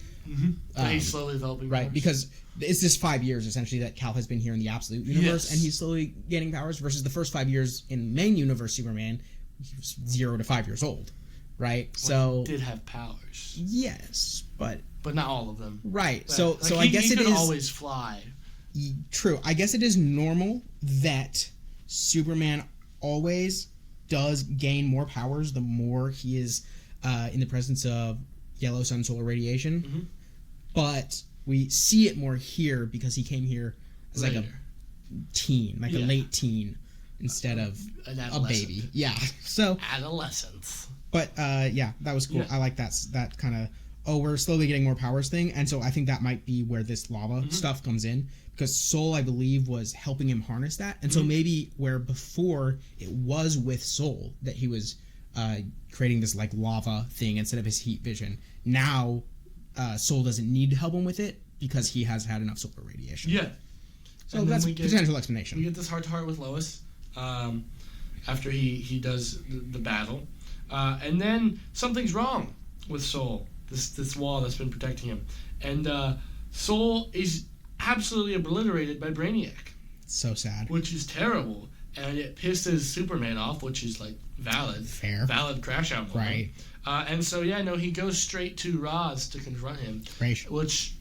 He's slowly developing powers. Because it's this 5 years essentially that Cal has been here in the Absolute Universe, and he's slowly gaining powers. Versus the first 5 years in main universe Superman, he was 0 to 5 years old, right? Well, he did have powers. Yes, but not all of them. Right. But, so I guess he it could is always fly. True. I guess it is normal that Superman always does gain more powers the more he is in the presence of yellow sun solar radiation. But we see it more here because he came here as like a teen, like a late teen instead of a baby. Yeah. So adolescence. But that was cool. I like that kind of we're slowly getting more powers thing, and so I think that might be where this lava stuff comes in, because Soul, I believe, was helping him harness that, and so maybe where before it was with Soul that he was creating this like lava thing instead of his heat vision, now Soul doesn't need to help him with it because he has had enough solar radiation. Yeah. So that's a potential explanation. We get this heart-to-heart with Lois after he does the battle. And then something's wrong with Soul, this wall that's been protecting him. And Soul is absolutely obliterated by Brainiac. So sad. Which is terrible. And it pisses Superman off, which is, like, valid. Fair. Valid crash-out moment. Right. And so, he goes straight to Roz to confront him. Right. Which,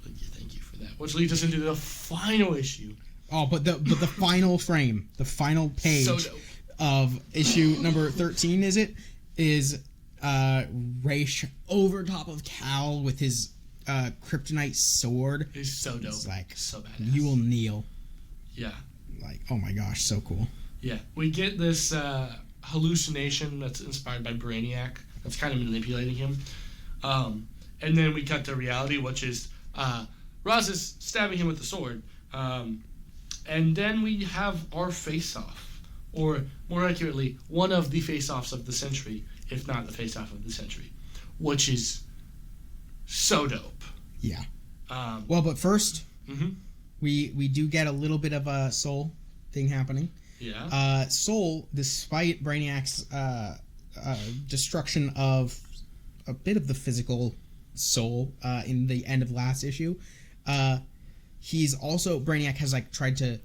thank you for that. Which leads us into the final issue. Oh, but the final frame, the final page of issue number 13, is Raish over top of Cal with his kryptonite sword. He's so dope. It's like, so badass. You will kneel. Yeah. Like, oh my gosh, so cool. Yeah. We get this hallucination that's inspired by Brainiac that's kind of manipulating him. And then we cut to reality, which is Roz is stabbing him with the sword. And then we have our face-off. Or, more accurately, one of the face-offs of the century, if not the face-off of the century. Which is so dope. Yeah. Well, but first, we do get a little bit of a Soul thing happening. Yeah. Soul, despite Brainiac's destruction of a bit of the physical Soul in the end of last issue, he's also, Brainiac has like tried to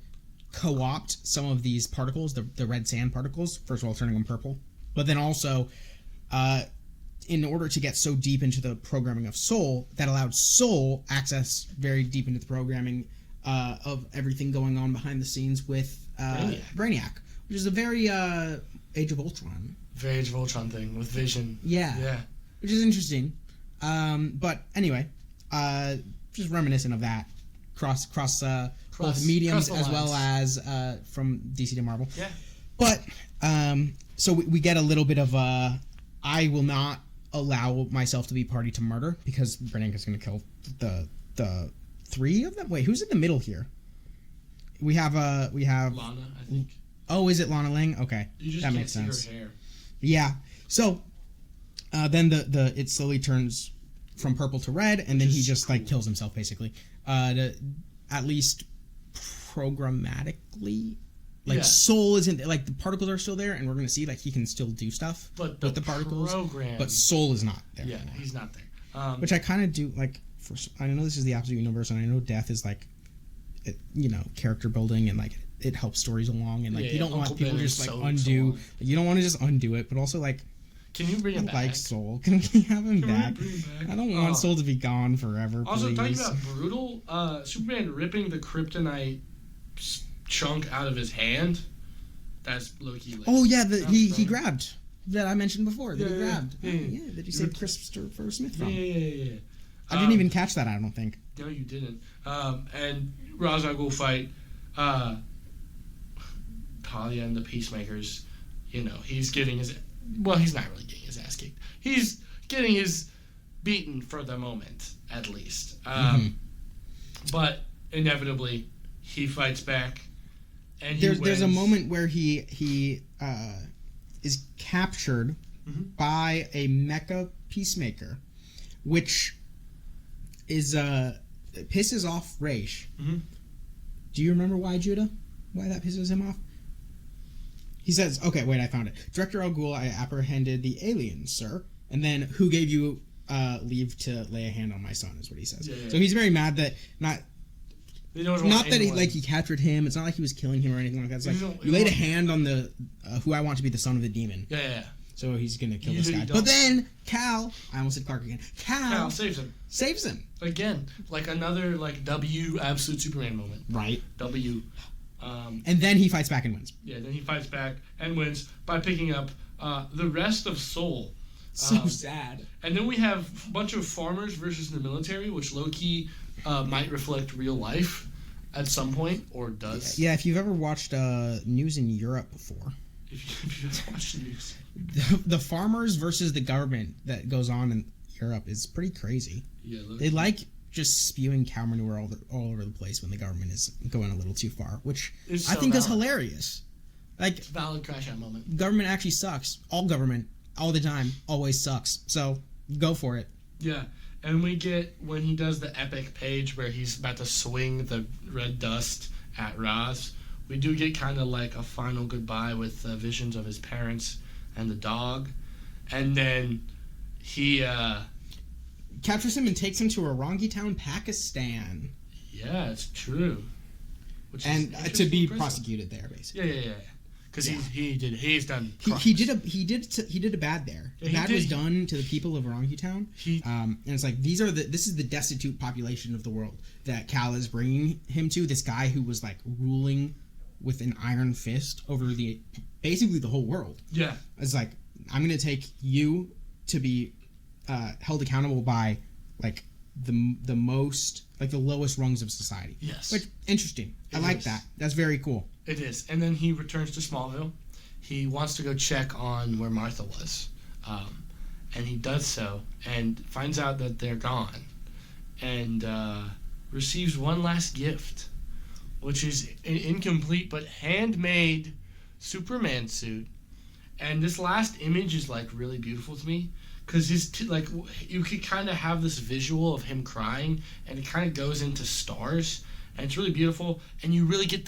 co-opt some of these particles, the red sand particles, first of all turning them purple, but then also in order to get so deep into the programming of Soul, that allowed Soul access very deep into the programming of everything going on behind the scenes with Brainiac, which is a very Age of Ultron. Very Age of Ultron thing with Vision. Yeah. Which is interesting. But anyway, just reminiscent of that. Cross both mediums as well as from DC to Marvel. Yeah. But so we get a little bit of I will not allow myself to be party to murder because Brainiac is going to kill the three of them. Wait, who's in the middle here? We have Lana, I think. Oh, is it Lana Lang? Okay, you just that can't makes sense. See her hair. Yeah. So then it slowly turns from purple to red, and then he just like kills himself basically. At least programmatically, like Soul isn't like the particles are still there, and we're gonna see like he can still do stuff with the particles. But Soul is not there. Yeah, anymore. He's not there. Which I kind of do like. I know this is the absolute universe, and I know death is like, character building and like it helps stories along, and like you don't want people to just like undo. Like, you don't want to just undo it, but also like. Can you bring him back? Like Soul. Can we have him back? I don't want Soul to be gone forever. Also, please. talking about brutal, Superman ripping the kryptonite chunk out of his hand. That's low-key. Like, oh yeah, he grabbed that I mentioned before. That he grabbed. Yeah. That you saved Christopher Smith from. Yeah. I didn't even catch that. I don't think. No, you didn't. And Ra's al Ghul fight Talia and the Peacemakers. He's getting his. Well, he's not really getting his ass kicked. He's getting his beaten for the moment, at least. But inevitably, he fights back, and there's a moment where he is captured by a mecha Peacemaker, which is pisses off Raish. Do you remember why, Judah? Why that pisses him off? He says, okay, wait, I found it. Director Al Ghul, I apprehended the aliens, sir. And then, who gave you leave to lay a hand on my son, is what he says. Yeah. So he's very mad that not that he captured him. It's not like he was killing him or anything like that. It's like, you laid a hand on the who I want to be the son of the demon. Yeah. So he's going to kill this guy. But then, Cal, I almost said Clark again. Cal saves him. Saves him. Again, like another W absolute Superman moment. Right. W. And then he fights back and wins. Yeah, then he fights back and wins by picking up the rest of Soul. So sad. And then we have a bunch of farmers versus the military, which low-key might reflect real life at some point, or does. Yeah, if you've ever watched news in Europe before. If you've ever watched the news. The farmers versus the government that goes on in Europe is pretty crazy. Yeah, they like just spewing cow manure all over the place when the government is going a little too far, which I think is hilarious. Like, valid crash out moment. Government actually sucks. All government, all the time, always sucks. So go for it. Yeah, And we get, when he does the epic page where he's about to swing the red dust at Roz, we do get kind of like a final goodbye with visions of his parents and the dog. And then he captures him and takes him to Orangutan, Pakistan. Yeah, it's true. And to be prosecuted there, basically. Yeah. Because he's done. He did a bad there. Yeah, bad was done to the people of Orangutan. And it's like this is the destitute population of the world that Cal is bringing him to. This guy who was like ruling with an iron fist over basically the whole world. Yeah, it's like, I'm gonna take you to be held accountable by like the most, like the lowest rungs of society. Yes, which interesting. I like that. That's very cool. It is. And then he returns to Smallville. He wants to go check on where Martha was. And he does so and finds out that they're gone. And receives one last gift, which is an incomplete but handmade Superman suit. And this last image is like really beautiful to me. Because you could kind of have this visual of him crying, and it kind of goes into stars. And it's really beautiful. And you really get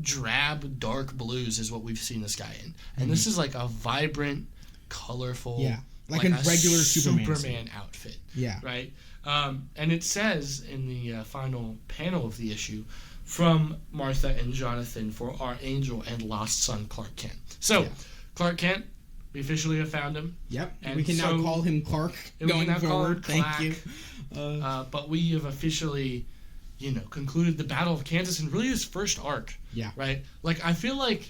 drab, dark blues is what we've seen this guy in. And this is like a vibrant, colorful, like a regular Superman outfit. Yeah. Right? And it says in the final panel of the issue, from Martha and Jonathan for our angel and lost son, Clark Kent. So, Clark Kent, we officially have found him. Yep. And we can now call him Clark going forward. Thank you. But we have officially, concluded the Battle of Kansas and really his first arc. Yeah. Right? Like, I feel like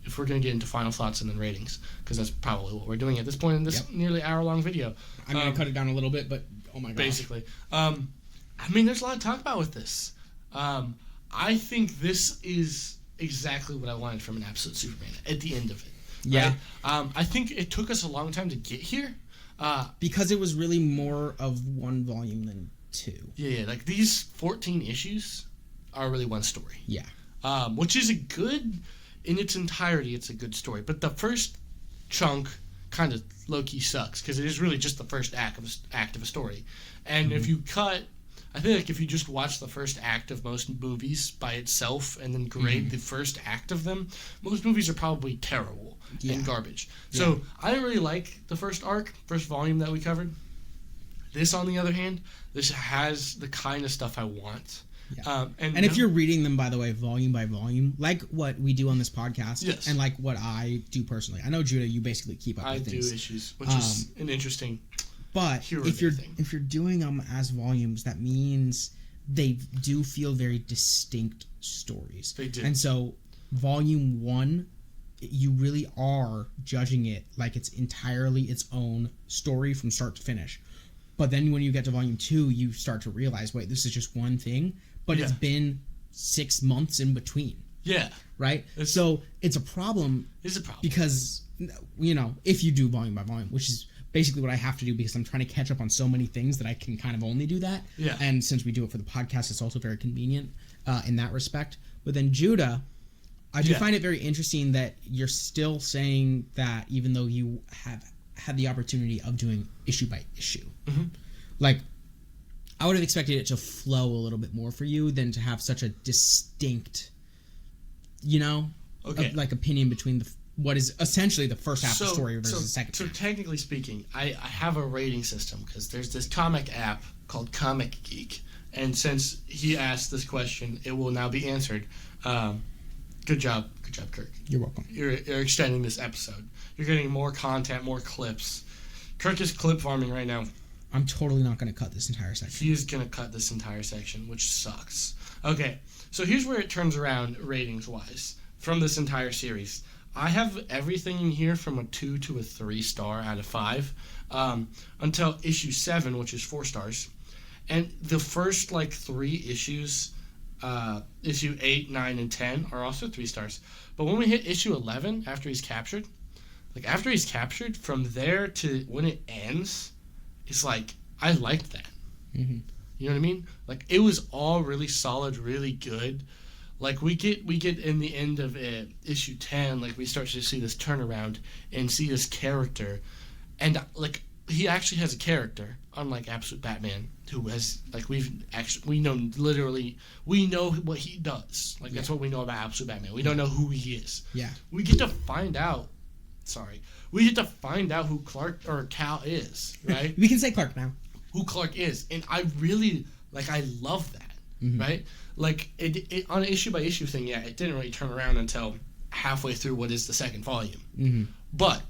if we're going to get into final thoughts and then ratings, because that's probably what we're doing at this point in this nearly hour-long video. I'm going to cut it down a little bit, but oh my god. Basically. There's a lot to talk about with this. I think this is exactly what I wanted from an Absolute Superman at the end of it. Yeah. Right? I think it took us a long time to get here. Because it was really more of one volume than two. Yeah. Like, these 14 issues are really one story. Yeah. Which is in its entirety, it's a good story. But the first chunk kind of low-key sucks, because it is really just the first act of a story. And if you I feel like if you just watch the first act of most movies by itself and then grade the first act of them, most movies are probably terrible and garbage. So I didn't really like the first volume that we covered. This, on the other hand, this has the kind of stuff I want. Yeah. And if you're reading them, by the way, volume by volume, like what we do on this podcast, and like what I do personally. I know, Judah, you basically keep up with things. I do issues, which is an interesting... But if you're doing them as volumes, that means they do feel very distinct stories. They do. And so volume 1, you really are judging it like it's entirely its own story from start to finish. But then when you get to volume 2, you start to realize, wait, this is just one thing, but it's been 6 months in between. Yeah. Right? So it's a problem. It's a problem. Because, if you do volume by volume, which is basically what I have to do because I'm trying to catch up on so many things that I can kind of only do that. Yeah. And since we do it for the podcast, it's also very convenient in that respect. But then Judah, I do find it very interesting that you're still saying that even though you have had the opportunity of doing issue by issue, like I would have expected it to flow a little bit more for you than to have such a distinct, opinion between what is essentially the first half of the story versus the second half. So technically speaking, I have a rating system because there's this comic app called Comic Geek, and since he asked this question, it will now be answered. Good job, Kirk. You're welcome. You're extending this episode. You're getting more content, more clips. Kirk is clip farming right now. I'm totally not going to cut this entire section. He is going to cut this entire section, which sucks. Okay, so here's where it turns around ratings-wise from this entire series. I have everything in here from a 2 to a 3 star out of 5 until issue 7, which is 4 stars. And the first 3 issues, issue 8, 9, and 10, are also 3 stars. But when we hit issue 11, after he's captured, from there to when it ends, it's I liked that. Mm-hmm. You know what I mean? It was all really solid, really good. We get in the end of issue 10, we start to see this turnaround and see this character. And, he actually has a character, unlike Absolute Batman, who has, like, we know what he does. Like, that's what we know about Absolute Batman. We don't know who he is. Yeah. We get to find out who Clark or Cal is, right? We can say Clark now. Who Clark is. And I really, I love that, right? Like, it on an issue-by-issue thing, it didn't really turn around until halfway through what is the second volume. But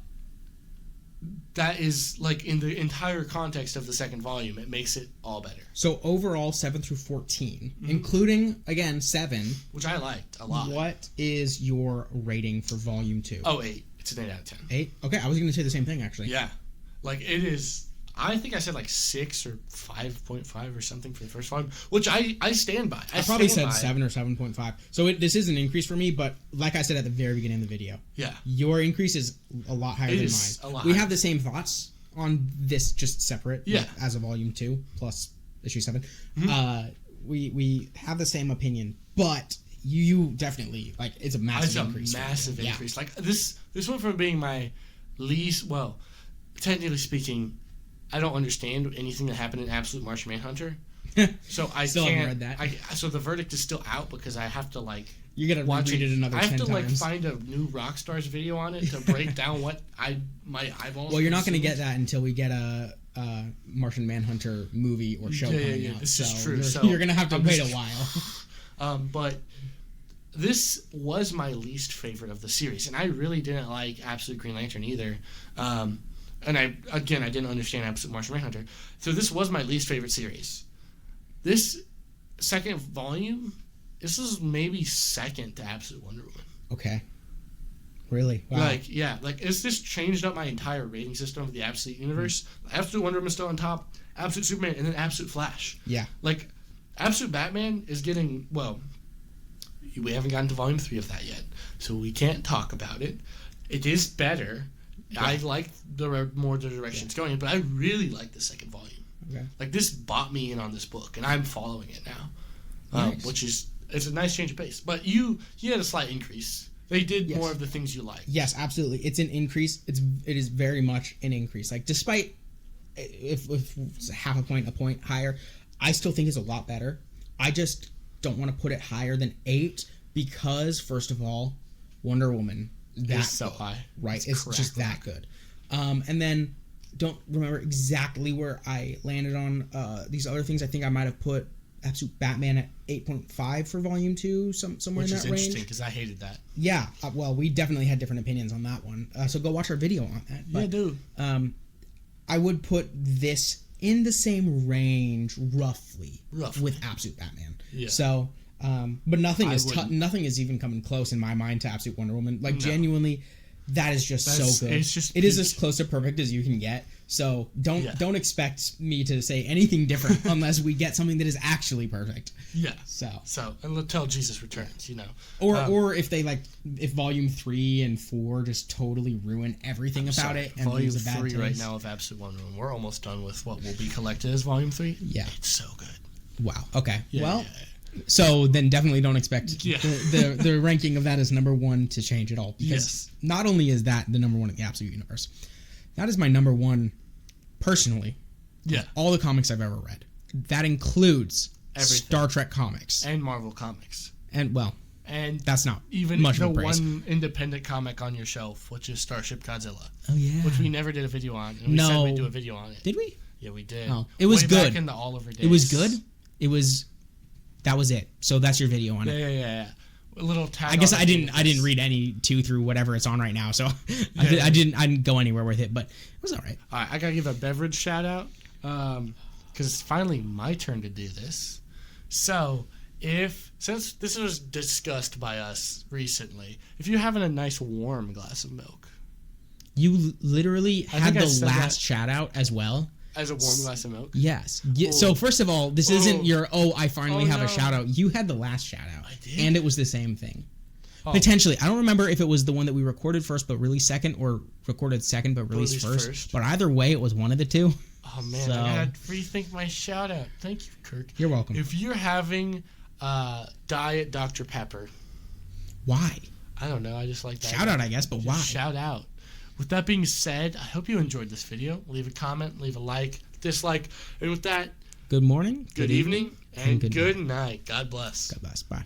that is, like, in the entire context of the second volume, it makes it all better. So overall, 7 through 14, including, again, 7. Which I liked a lot. What is your rating for Volume 2? Oh, 8. It's an 8 out of 10. 8? Okay, I was going to say the same thing, actually. Yeah. Like, it is... I think I said, 6 or 5.5 or something for the first volume, which I stand by. I probably said 7 or 7.5. So this is an increase for me, but like I said at the very beginning of the video, your increase is a lot higher than mine. We have the same thoughts on this, just separate, as a Volume 2 plus Issue 7. We have the same opinion, but you definitely, it's a massive increase. It's a massive increase. Like, this went from being my least, well, technically speaking, I don't understand anything that happened in Absolute Martian Manhunter. So I still can't haven't read that. So the verdict is still out because I have to you gotta watch read it another 10 times. I have to find a new Rockstars video on it to break down what my eyeballs. Well, you're not going to get that until we get a Martian Manhunter movie or show coming out. This is true. You're going to have to wait a while. But this was my least favorite of the series, and I really didn't like Absolute Green Lantern either. And I didn't understand Absolute Martian Manhunter. So this was my least favorite series. This second volume, this is maybe second to Absolute Wonder Woman. Okay. Really? Wow. It's just changed up my entire rating system of the Absolute Universe. Absolute Wonder Woman is still on top, Absolute Superman, and then Absolute Flash. Yeah. Absolute Batman is getting, we haven't gotten to Volume 3 of that yet, so we can't talk about it. It is better. Yeah. I like more the direction it's going in, but I really like the second volume. Okay. This bought me in on this book, and I'm following it now, nice. Which is it's a nice change of pace. But you had a slight increase. They did more of the things you like. Yes, absolutely. It's an increase. It is very much an increase. Despite if it's half a point higher, I still think it's a lot better. I just don't want to put it higher than 8 because, first of all, Wonder Woman. That's so high. Right. It's just that good. And then don't remember exactly where I landed on these other things. I think I might have put Absolute Batman at 8.5 for Volume 2, somewhere in that range. Which is interesting because I hated that. Yeah. Well, we definitely had different opinions on that one. So go watch our video on that. But, do. I would put this in the same range roughly. With Absolute Batman. Yeah. So... but nothing is even coming close in my mind to Absolute Wonder Woman. Genuinely, that is just so good. It is as close to perfect as you can get. So don't expect me to say anything different unless we get something that is actually perfect. Yeah. So until Jesus returns, Or if they if Volume 3 and 4 just totally ruin everything about it and Volume leaves a bad 3 taste. right now of Absolute Wonder Woman. We're almost done with what will be collected as Volume 3. Yeah. It's so good. Wow. Okay. So then definitely don't expect the ranking of that as number 1 to change at all. Because not only is that the number 1 in the Absolute Universe, that is my number 1 personally. Yeah. All the comics I've ever read. That includes everything. Star Trek comics. And Marvel comics. And that's not even much the of a praise. One independent comic on your shelf, which is Starship Godzilla. Oh, yeah. Which we never did a video on. And we said we'd do a video on it. Did we? Yeah, we did. Oh, it was good. Back in the Oliver days. It was good. That was it. So that's your video on it. Yeah. A little tag. I guess I didn't read any 2 through whatever it's on right now, so I didn't go anywhere with it, but it was all right. All right, I gotta give a beverage shout out because it's finally my turn to do this. So since this was discussed by us recently, if you're having a nice warm glass of milk, you literally had the last shout out as well. As a warm glass of milk? Yes. So first of all, this isn't your, I finally have a shout out. You had the last shout out. I did? And it was the same thing. Potentially. I don't remember if it was the one that we recorded first but released second or recorded second but released first. But either way, it was one of the two. Oh, man. I gotta rethink my shout out. Thank you, Kirk. You're welcome. If you're having Diet Dr. Pepper. Why? I don't know. I just like that. Shout out, I guess, but why? Shout out. with that being said, I hope you enjoyed this video. Leave a comment, leave a like, dislike, and with that, Good morning, good evening, and good good night. God bless. God bless. Bye.